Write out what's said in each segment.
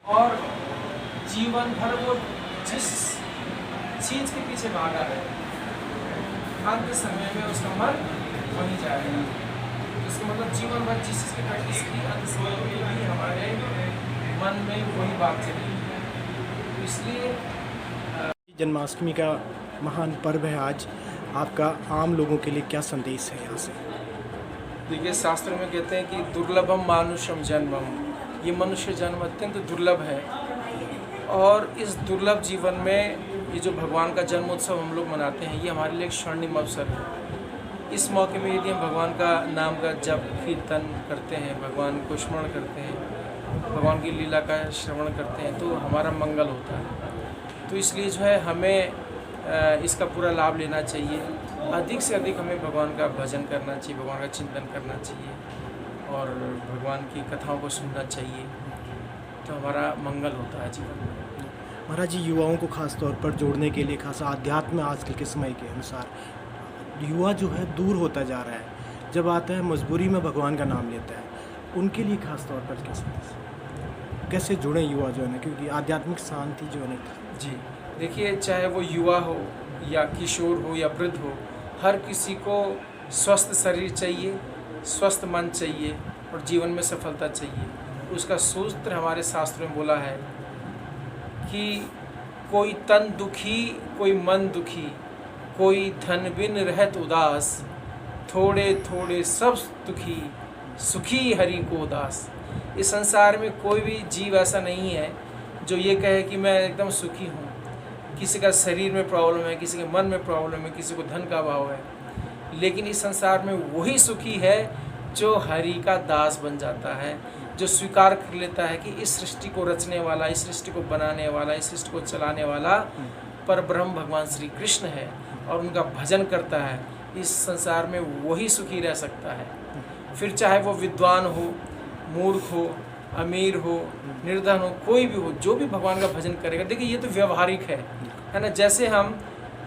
और जीवन भर वो जिस चीज़ के पीछे भागा है अंत समय में उसका मन वहीं जाएगा। इसका मतलब जीवन भर जिस चीज़ की प्रैक्टिस की अंत समय में भी हमारे मन में वही बात चलेगी। इसलिए जन्माष्टमी का महान पर्व है आज, आपका आम लोगों के लिए क्या संदेश है यहाँ से? देखिए, शास्त्र में कहते हैं कि दुर्लभम मानुषम जन्मम, ये मनुष्य जन्म अत्यंत दुर्लभ है। और इस दुर्लभ जीवन में ये जो भगवान का जन्मोत्सव हम लोग मनाते हैं, ये हमारे लिए एक स्वर्णिम अवसर है। इस मौके में यदि हम भगवान का नाम का जप कीर्तन करते हैं, भगवान को स्मरण करते हैं, भगवान की लीला का श्रवण करते हैं, तो हमारा मंगल होता है। तो इसलिए जो है हमें इसका पूरा लाभ लेना चाहिए। अधिक से अधिक हमें भगवान का भजन करना चाहिए, भगवान का चिंतन करना चाहिए और भगवान की कथाओं को सुनना चाहिए, तो हमारा मंगल होता है जीवन में। महाराज जी, युवाओं को खास तौर पर जोड़ने के लिए खासा अध्यात्म आजकल के समय के अनुसार युवा जो है दूर होता जा रहा है, जब आता है मजबूरी में भगवान का नाम लेता है, उनके लिए खास तौर पर कैसे जुड़ें युवा जो है ना, क्योंकि आध्यात्मिक शांति जो है ना। जी देखिए, चाहे वो युवा हो या किशोर हो या वृद्ध हो, हर किसी को स्वस्थ शरीर चाहिए, स्वस्थ मन चाहिए और जीवन में सफलता चाहिए। उसका सूत्र हमारे शास्त्रों में बोला है कि कोई तन दुखी कोई मन दुखी, कोई धन बिन रहत उदास, थोड़े थोड़े सब दुखी, सुखी हरि को उदास। इस संसार में कोई भी जीव ऐसा नहीं है जो ये कहे कि मैं एकदम सुखी हूँ। किसी का शरीर में प्रॉब्लम है, किसी के मन में प्रॉब्लम है, किसी को धन का अभाव है, लेकिन इस संसार में वही सुखी है जो हरि का दास बन जाता है, जो स्वीकार कर लेता है कि इस सृष्टि को रचने वाला, इस सृष्टि को बनाने वाला, इस सृष्टि को चलाने वाला परब्रह्म भगवान श्री कृष्ण है और उनका भजन करता है। इस संसार में वही सुखी रह सकता है। फिर चाहे वो विद्वान हो, मूर्ख हो, अमीर हो, निर्धन हो, कोई भी हो, जो भी भगवान का भजन करेगा। देखिए, ये तो व्यवहारिक है ना। जैसे हम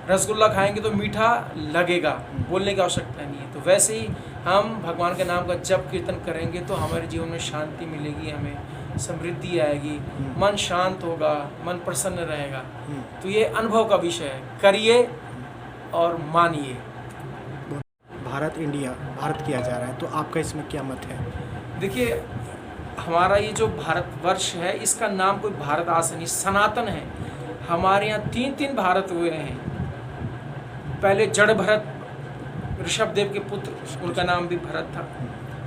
रसगुल्ला खाएंगे तो मीठा लगेगा, बोलने की आवश्यकता नहीं है, तो वैसे ही हम भगवान के नाम का जप कीर्तन करेंगे तो हमारे जीवन में शांति मिलेगी, हमें समृद्धि आएगी, मन शांत होगा, मन प्रसन्न रहेगा। तो ये अनुभव का विषय है, करिए और मानिए। भारत किया जा रहा है, तो आपका इसमें क्या मत है? देखिए, हमारा ये जो भारतवर्ष है, इसका नाम कोई भारत आसन नहीं, सनातन है। हमारे यहाँ तीन भारत हुए हैं। पहले जड़ भरत, ऋषभदेव के पुत्र, उनका नाम भी भरत था।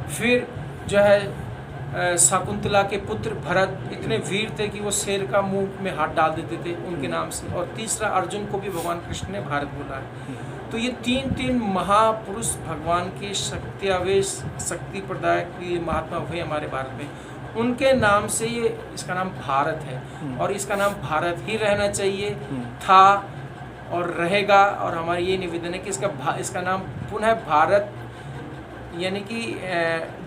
फिर जो है शकुंतला के पुत्र भरत इतने वीर थे कि वो शेर का मुंह में हाथ डाल देते थे उनके नाम से। और तीसरा अर्जुन को भी भगवान कृष्ण ने भारत बोला है। तो ये तीन महापुरुष भगवान के शक्तियावेश, शक्ति प्रदायक ये महात्मा हुए हमारे भारत में, उनके नाम से ये इसका नाम भारत है। और इसका नाम भारत ही रहना चाहिए, था और रहेगा। और हमारी ये निवेदन है कि इसका नाम पुनः भारत, यानी कि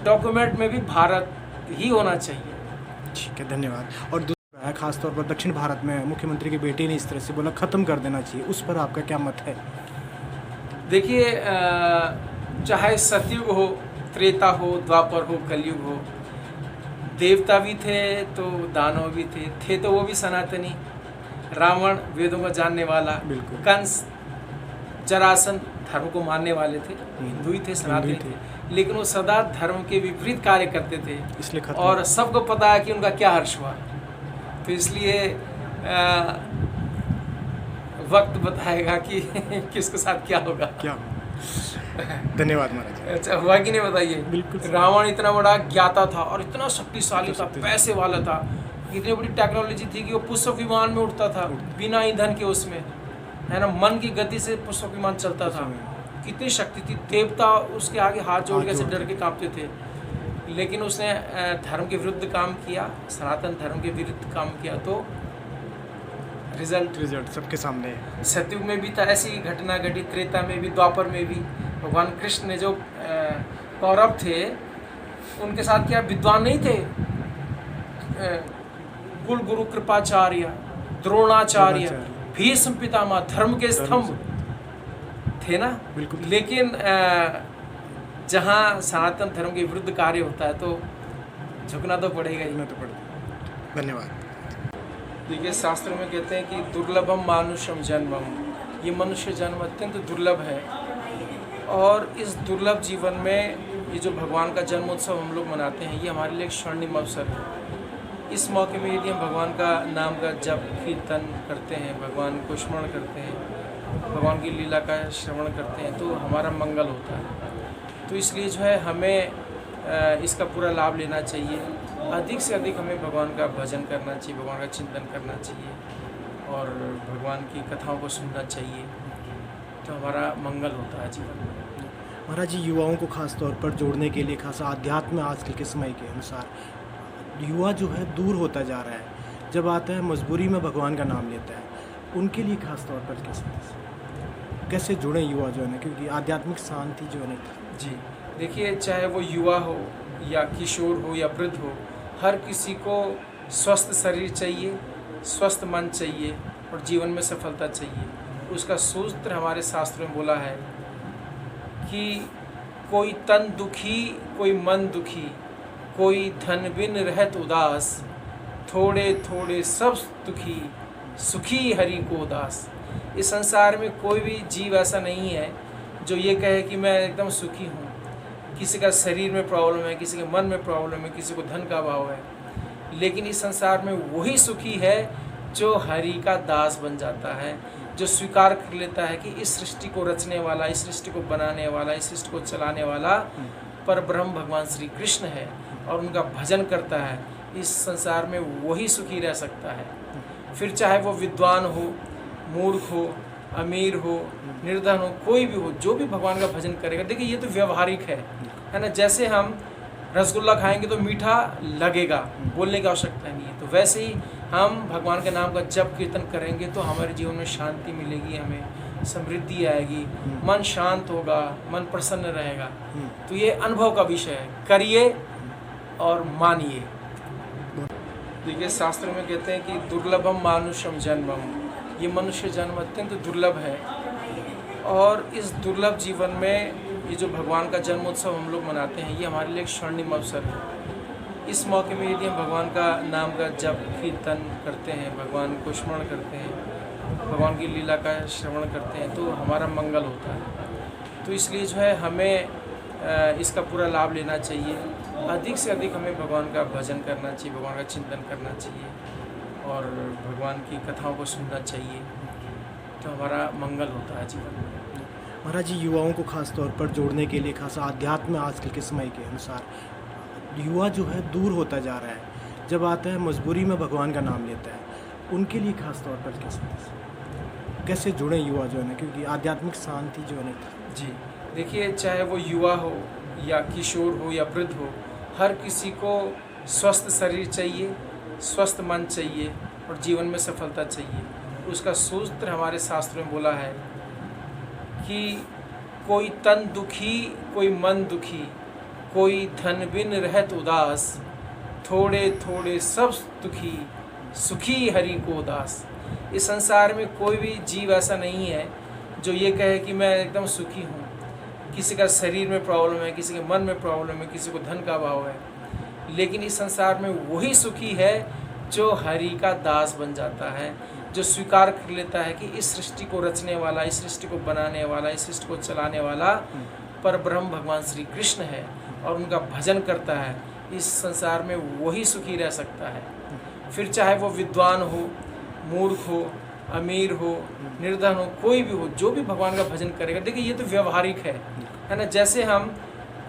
डॉक्यूमेंट में भी भारत ही होना चाहिए। ठीक है, धन्यवाद। और दूसरा है, खासतौर पर दक्षिण भारत में मुख्यमंत्री के बेटे ने इस तरह से बोला ख़त्म कर देना चाहिए, उस पर आपका क्या मत है? देखिए, चाहे सतयुग हो, त्रेता हो, द्वापर हो, कलयुग हो, देवता भी थे तो दानव भी थे तो वो भी सनातनी। रावण वेदों को जानने वाला, कंस जरासन धर्म को मानने वाले थे, हिंदू ही थे, सनातनी थे, लेकिन वो सदा धर्म के विपरीत कार्य करते थे, इसलिए और सबको पता है कि उनका क्या हर्ष हुआ। तो इसलिए वक्त बताएगा कि किसके साथ क्या होगा। धन्यवाद महाराज। अच्छा, हुआ कि नहीं बताइए? बिल्कुल। रावण इतना बड़ा ज्ञाता था और इतना शक्तिशाली था, पैसे वाला था, इतनी बड़ी टेक्नोलॉजी थी कि वो पुष्पक विमान में उड़ता था बिना ईंधन के, उसमें है ना, मन की गति से पुष्पक विमान चलता था। कितनी शक्ति थी, देवता उसके आगे हाथ जोड़ के डर के कांपते थे। लेकिन उसने धर्म के विरुद्ध काम किया, सनातन धर्म के विरुद्ध काम किया, तो रिजल्ट सबके सामने है। सतयुग में भी था ऐसी घटना घटी, त्रेता में भी, द्वापर में भी। भगवान कृष्ण ने जो कौरव थे उनके साथ क्या विद्वान नहीं थे, कुल गुरु कृपाचार्य, द्रोणाचार्य, भीष्म पितामह, धर्म के स्तंभ थे ना। बिल्कुल। लेकिन जहाँ सनातन धर्म के विरुद्ध कार्य होता है तो झुकना तो पड़ेगा ही। धन्यवाद। देखिए, शास्त्र में कहते हैं कि दुर्लभम मानुषम जन्मम, ये मनुष्य जन्म अत्यंत दुर्लभ है। और इस दुर्लभ जीवन में ये जो भगवान का जन्मोत्सव हम लोग मनाते हैं, ये हमारे लिए एक स्वर्णिम अवसर है। इस मौके में यदि हम भगवान का नाम का जप कीर्तन करते हैं, भगवान को स्मरण करते हैं, भगवान की लीला का श्रवण करते हैं, तो हमारा मंगल होता है। तो इसलिए जो है हमें इसका पूरा लाभ लेना चाहिए। अधिक से अधिक हमें भगवान का भजन करना चाहिए, भगवान का चिंतन करना चाहिए और भगवान की कथाओं को सुनना चाहिए, तो हमारा मंगल होता है जीवन में। महाराज जी, युवाओं को खास तौर पर जोड़ने के लिए खासा अध्यात्म आजकल के समय के अनुसार युवा जो है दूर होता जा रहा है। जब आता है मजबूरी में भगवान का नाम लेता है, उनके लिए खास तौर पर कैसे जुड़े युवा जो है ना, क्योंकि आध्यात्मिक शांति जो है ना। जी, देखिए, चाहे वो युवा हो या किशोर हो या वृद्ध हो, हर किसी को स्वस्थ शरीर चाहिए, स्वस्थ मन चाहिए और जीवन में सफलता चाहिए। उसका सूत्र हमारे शास्त्रों में बोला है कि कोई तन दुखी, कोई मन दुखी, कोई धन बिन रहत उदास, थोड़े थोड़े सब दुखी, सुखी हरि को दास। इस संसार में कोई भी जीव ऐसा नहीं है जो ये कहे कि मैं एकदम सुखी हूँ। किसी का शरीर में प्रॉब्लम है, किसी के मन में प्रॉब्लम है, किसी को धन का अभाव है, लेकिन इस संसार में वही सुखी है जो हरि का दास बन जाता है, जो स्वीकार कर लेता है कि इस सृष्टि को रचने वाला, इस सृष्टि को बनाने वाला, इस सृष्टि को चलाने वाला पर ब्रह्म भगवान श्री कृष्ण है और उनका भजन करता है। इस संसार में वही सुखी रह सकता है। फिर चाहे वो विद्वान हो, मूर्ख हो, अमीर हो, निर्धन हो, कोई भी हो, जो भी भगवान का भजन करेगा। देखिए, ये तो व्यवहारिक है ना। जैसे हम रसगुल्ला खाएंगे तो मीठा लगेगा, बोलने की आवश्यकता नहीं है, तो वैसे ही हम भगवान के नाम का जप कीर्तन करेंगे तो हमारे जीवन में शांति मिलेगी, हमें समृद्धि आएगी, मन शांत होगा, मन प्रसन्न रहेगा। तो ये अनुभव का विषय है, करिए और मानिए। देखिए, शास्त्र में कहते हैं कि दुर्लभम मानुषम जन्मम, ये मनुष्य जन्म अत्यंत दुर्लभ है। और इस दुर्लभ जीवन में ये जो भगवान का जन्मोत्सव हम लोग मनाते हैं, ये हमारे लिए एक स्वर्णिम अवसर है। इस मौके में यदि हम भगवान का नाम का जप कीर्तन करते हैं, भगवान को स्मरण करते हैं, भगवान की लीला का श्रवण करते हैं, तो हमारा मंगल होता है। तो इसलिए जो है हमें इसका पूरा लाभ लेना चाहिए। अधिक से अधिक हमें भगवान का भजन करना चाहिए, भगवान का चिंतन करना चाहिए और भगवान की कथाओं को सुनना चाहिए, तो हमारा मंगल होता है जीवन में। महाराज जी, युवाओं को खास तौर पर जोड़ने के लिए खासा अध्यात्म आजकल के समय के अनुसार युवा जो है दूर होता जा रहा है। जब आता है मजबूरी में भगवान का नाम लेता है, उनके लिए खास तौर पर कैसे जुड़े युवा जो है ना, क्योंकि आध्यात्मिक शांति जो है ना। जी, देखिए, चाहे वो युवा हो या किशोर हो या वृद्ध हो, हर किसी को स्वस्थ शरीर चाहिए, स्वस्थ मन चाहिए और जीवन में सफलता चाहिए। उसका सूत्र हमारे शास्त्रों में बोला है कि कोई तन दुखी, कोई मन दुखी, कोई धन बिन रहत उदास, थोड़े थोड़े सब दुखी, सुखी हरि को दास। इस संसार में कोई भी जीव ऐसा नहीं है जो ये कहे कि मैं एकदम सुखी हूँ। किसी का शरीर में प्रॉब्लम है, किसी के मन में प्रॉब्लम है, किसी को धन का अभाव है, लेकिन इस संसार में वही सुखी है जो हरि का दास बन जाता है, जो स्वीकार कर लेता है कि इस सृष्टि को रचने वाला, इस सृष्टि को बनाने वाला, इस सृष्टि को चलाने वाला पर ब्रह्म भगवान श्री कृष्ण है और उनका भजन करता है। इस संसार में वही सुखी रह सकता है। फिर चाहे वो विद्वान हो, मूर्ख हो, अमीर हो, निर्धन हो, कोई भी हो, जो भी भगवान का भजन करेगा। देखिए, ये तो व्यवहारिक है ना। जैसे हम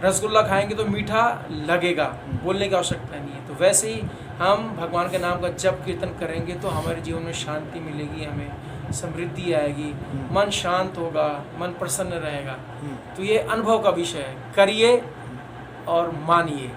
रसगुल्ला खाएंगे तो मीठा लगेगा, बोलने की आवश्यकता नहीं है, तो वैसे ही हम भगवान के नाम का जप कीर्तन करेंगे तो हमारे जीवन में शांति मिलेगी, हमें समृद्धि आएगी, मन शांत होगा, मन प्रसन्न रहेगा। तो ये अनुभव का विषय है, करिए और मानिए।